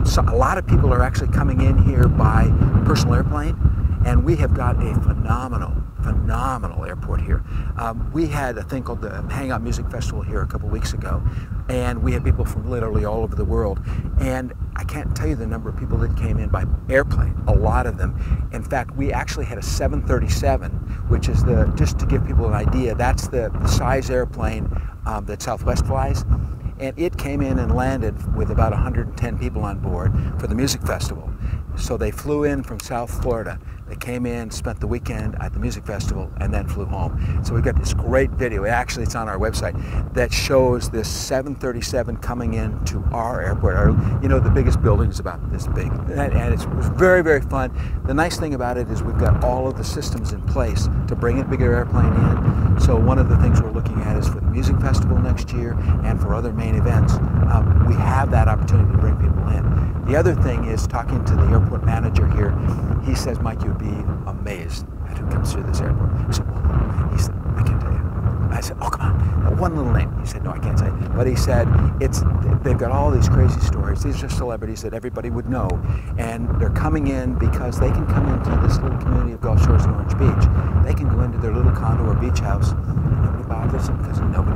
So a lot of people are actually coming in here by personal airplane, and we have got a phenomenal airport here. We had a thing called the Hangout Music Festival here a couple weeks ago, and we had people from literally all over the world. And I can't tell you the number of people that came in by airplane, a lot of them. In fact, we actually had a 737, which is just to give people an idea, that's the size airplane that Southwest flies. And it came in and landed with about 110 people on board for the music festival. So they flew in from South Florida. They came in, spent the weekend at the music festival, and then flew home. So we got this great video, actually it's on our website, that shows this 737 coming into our airport. You know, the biggest building is about this big. And it was very, very fun. The nice thing about it is we've got all of the systems in place to bring a bigger airplane in. So one of the things we're looking at is for the music festival next year and for other main events, we have that opportunity to bring people in. The other thing is talking to the airport manager here. He says, Mike, you'd be amazed at who comes through this airport. I said, well, he said, I can't tell you. I said, oh, come on, one little name. He said, no, I can't say it. But he said, they've got all these crazy stories. These are celebrities that everybody would know. And they're coming in because they can come into this little community of Gulf Shores and Orange Beach. They can go into their little condo or beach house, and nobody bothers them because nobody